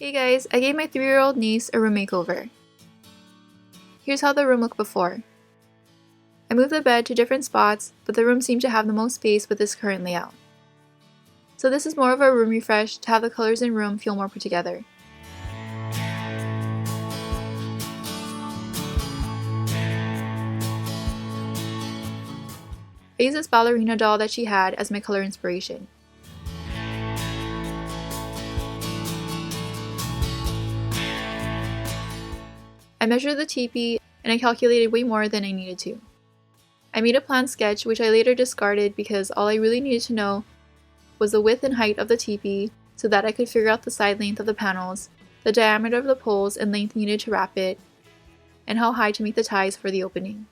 Hey guys, I gave my 3-year-old niece a room makeover. Here's how the room looked before. I moved the bed to different spots, but the room seemed to have the most space with its current layout. So this is more of a room refresh to have the colors in room feel more put together. I used this ballerina doll that she had as my color inspiration. I measured the teepee and I calculated way more than I needed to. I made a plan sketch which I later discarded because all I really needed to know was the width and height of the teepee so that I could figure out the side length of the panels, the diameter of the poles and length needed to wrap it, and how high to make the ties for the opening.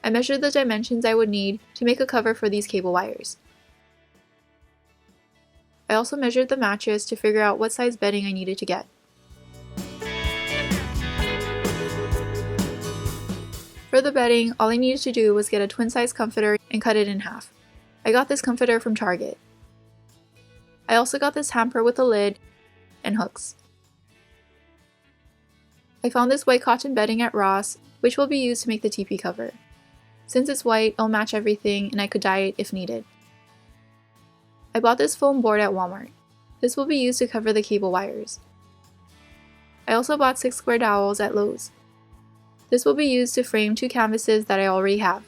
I measured the dimensions I would need to make a cover for these cable wires. I also measured the mattress to figure out what size bedding I needed to get. For the bedding, all I needed to do was get a twin-size comforter and cut it in half. I got this comforter from Target. I also got this hamper with a lid and hooks. I found this white cotton bedding at Ross, which will be used to make the teepee cover. Since it's white, it'll match everything and I could dye it if needed. I bought this foam board at Walmart. This will be used to cover the cable wires. I also bought 6 square dowels at Lowe's. This will be used to frame 2 canvases that I already have.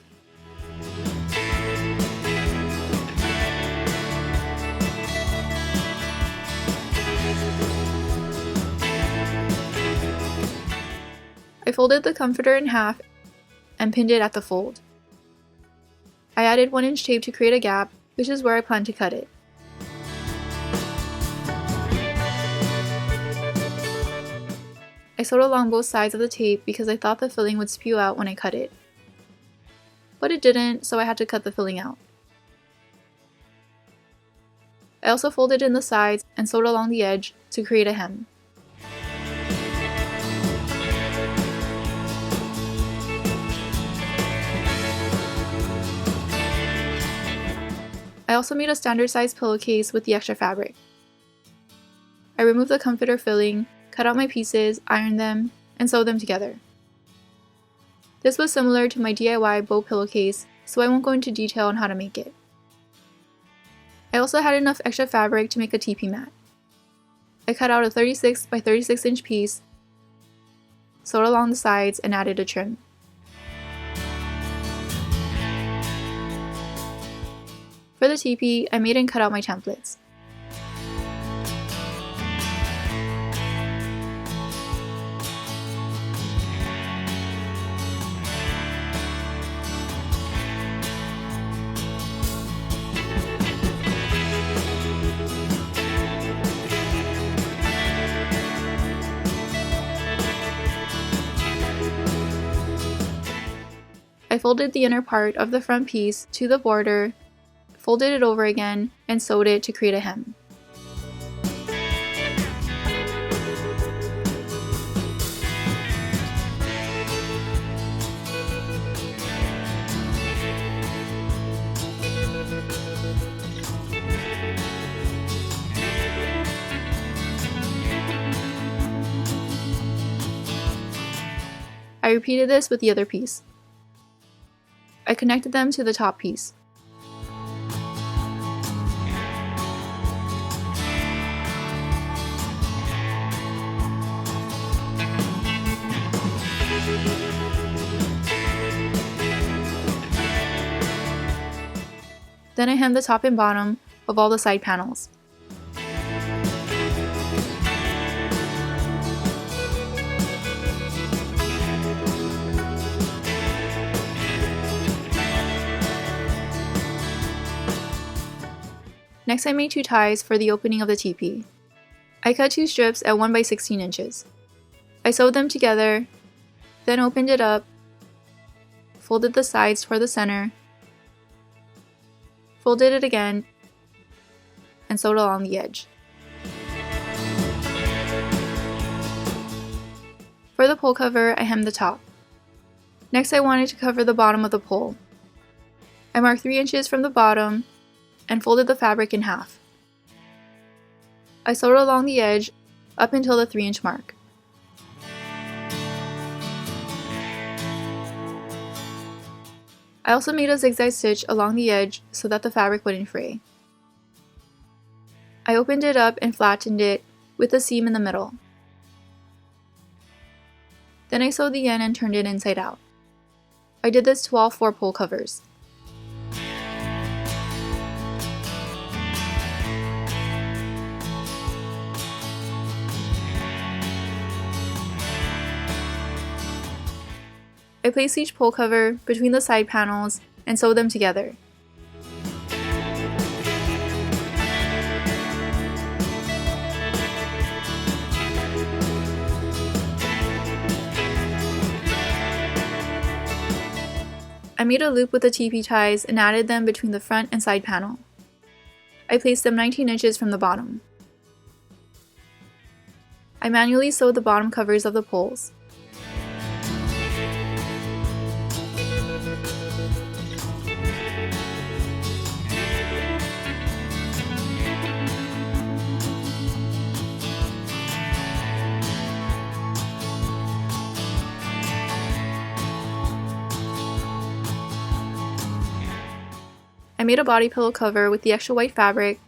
I folded the comforter in half and pinned it at the fold. I added 1-inch tape to create a gap, which is where I plan to cut it. I sewed along both sides of the tape because I thought the filling would spew out when I cut it. But it didn't, so I had to cut the filling out. I also folded in the sides and sewed along the edge to create a hem. I also made a standard size pillowcase with the extra fabric. I removed the comforter filling, cut out my pieces, ironed them, and sewed them together. This was similar to my DIY bow pillowcase, so I won't go into detail on how to make it. I also had enough extra fabric to make a teepee mat. I cut out a 36 by 36 inch piece, sewed along the sides, and added a trim. For the teepee, I made and cut out my templates. I folded the inner part of the front piece to the border, folded it over again, and sewed it to create a hem. I repeated this with the other piece. I connected them to the top piece. Then I hemmed the top and bottom of all the side panels. Next I made 2 ties for the opening of the teepee. I cut 2 strips at 1 by 16 inches. I sewed them together, then opened it up, folded the sides toward the center, folded it again, and sewed along the edge. For the pole cover, I hemmed the top. Next I wanted to cover the bottom of the pole. I marked 3 inches from the bottom and folded the fabric in half. I sewed along the edge up until the 3-inch mark. I also made a zigzag stitch along the edge so that the fabric wouldn't fray. I opened it up and flattened it with a seam in the middle. Then I sewed the end and turned it inside out. I did this to all 4 pole covers. I placed each pole cover between the side panels and sewed them together. I made a loop with the teepee ties and added them between the front and side panel. I placed them 19 inches from the bottom. I manually sewed the bottom covers of the poles. I made a body pillow cover with the extra white fabric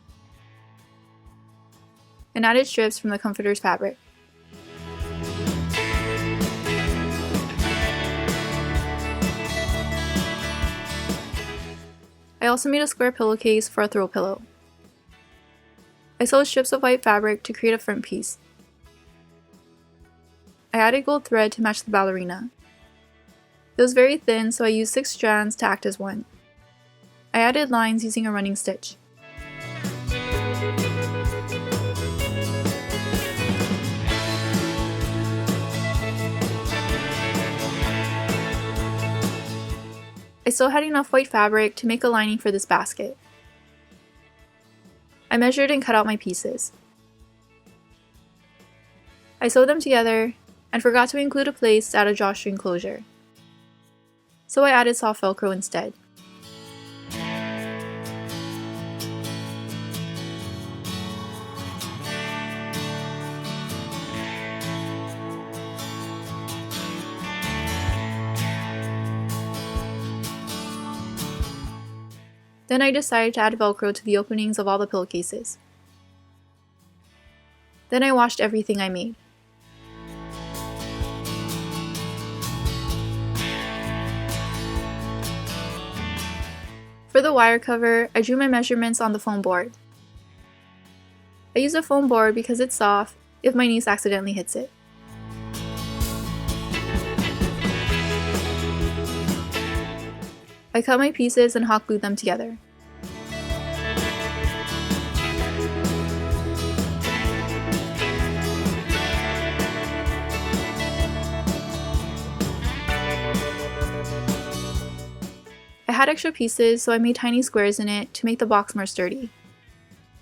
and added strips from the comforter's fabric. I also made a square pillowcase for a throw pillow. I sewed strips of white fabric to create a front piece. I added gold thread to match the ballerina. It was very thin, so I used 6 strands to act as one. I added lines using a running stitch. I still had enough white fabric to make a lining for this basket. I measured and cut out my pieces. I sewed them together and forgot to include a place to add a drawstring closure, so I added soft Velcro instead. Then I decided to add Velcro to the openings of all the pillowcases. Then I washed everything I made. For the wire cover, I drew my measurements on the foam board. I use a foam board because it's soft if my niece accidentally hits it. I cut my pieces and hot glued them together. I had extra pieces, so I made tiny squares in it to make the box more sturdy.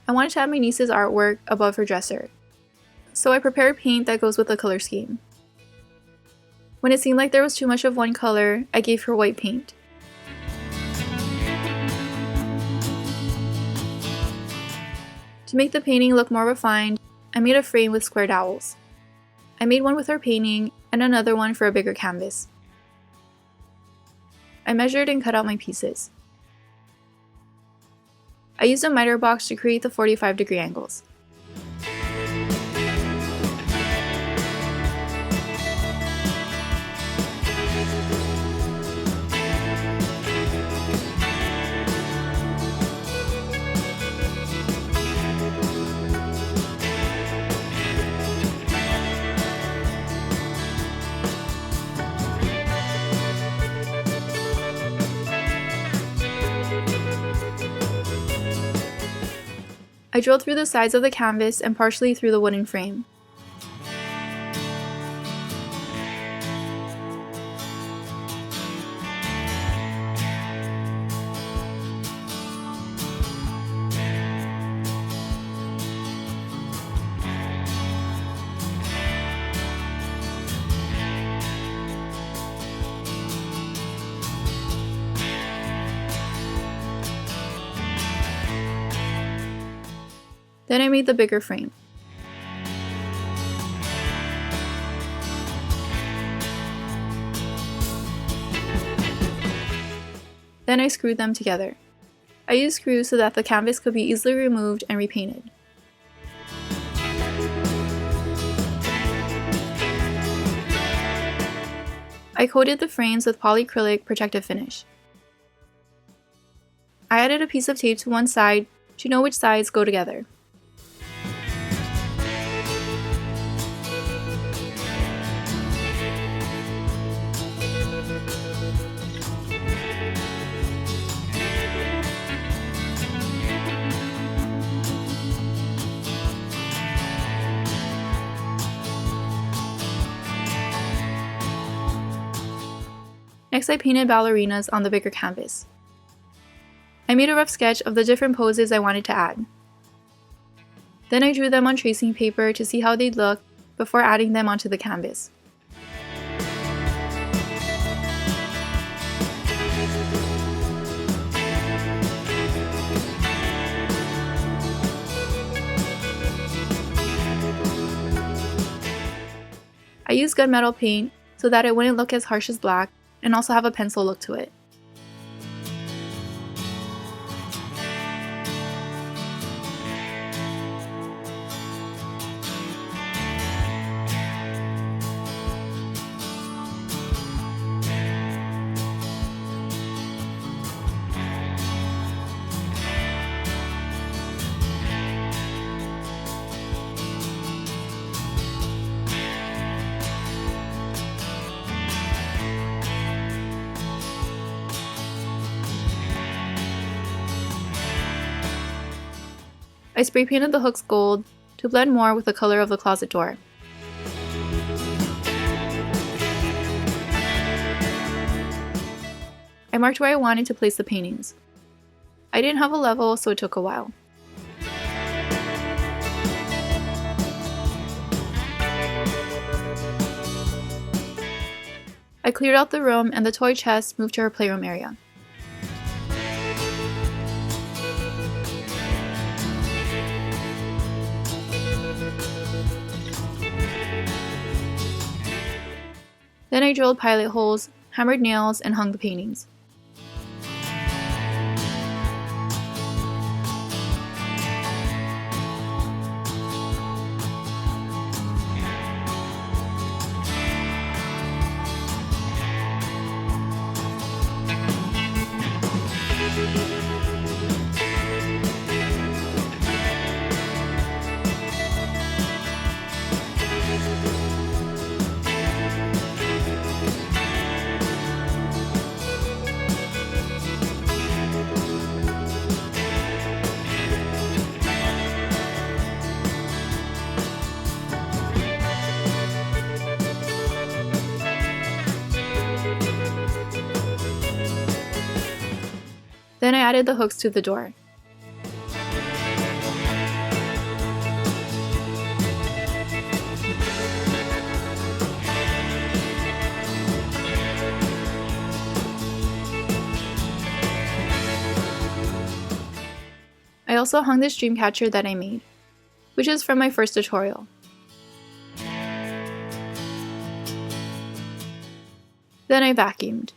I wanted to have my niece's artwork above her dresser, so I prepared paint that goes with the color scheme. When it seemed like there was too much of one color, I gave her white paint. To make the painting look more refined, I made a frame with square dowels. I made one with her painting and another one for a bigger canvas. I measured and cut out my pieces. I used a miter box to create the 45-degree angles. I drilled through the sides of the canvas and partially through the wooden frame. Then I made the bigger frame. Then I screwed them together. I used screws so that the canvas could be easily removed and repainted. I coated the frames with polyacrylic protective finish. I added a piece of tape to one side to know which sides go together. Next, I painted ballerinas on the bigger canvas. I made a rough sketch of the different poses I wanted to add. Then I drew them on tracing paper to see how they'd look before adding them onto the canvas. I used gunmetal paint so that it wouldn't look as harsh as black and also have a pencil look to it. I spray painted the hooks gold to blend more with the color of the closet door. I marked where I wanted to place the paintings. I didn't have a level, so it took a while. I cleared out the room and the toy chest moved to her playroom area. Then I drilled pilot holes, hammered nails, and hung the paintings. Then I added the hooks to the door. I also hung this Dreamcatcher that I made, which is from my first tutorial. Then I vacuumed.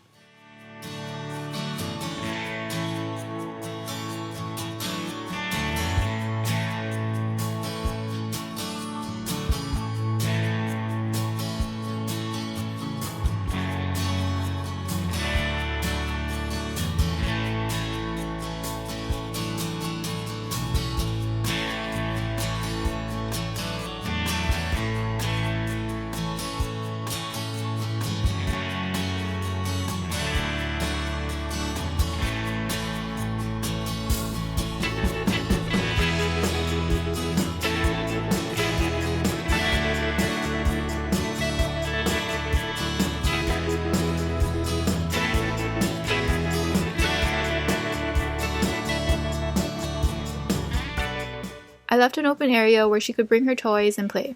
I left an open area where she could bring her toys and play.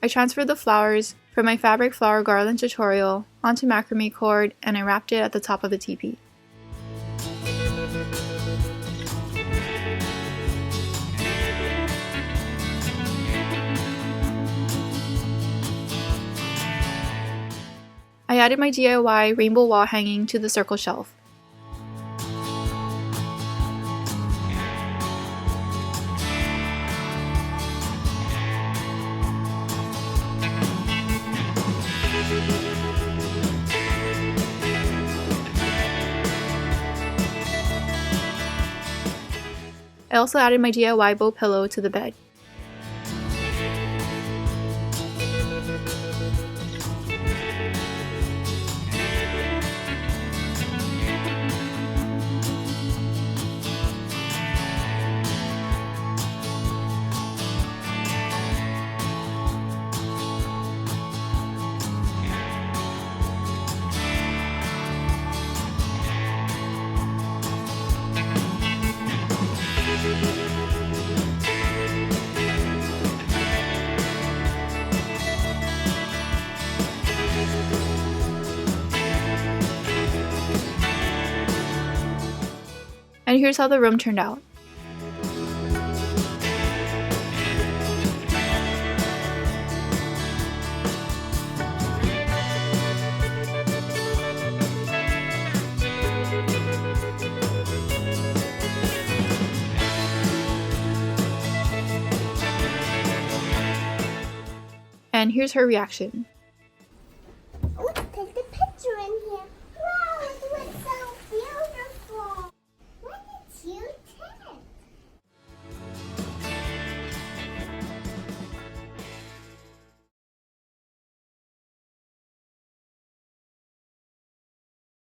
I transferred the flowers from my fabric flower garland tutorial onto macrame cord and I wrapped it at the top of the teepee. I added my DIY rainbow wall hanging to the circle shelf. I also added my DIY bow pillow to the bed. And here's how the room turned out. And here's her reaction.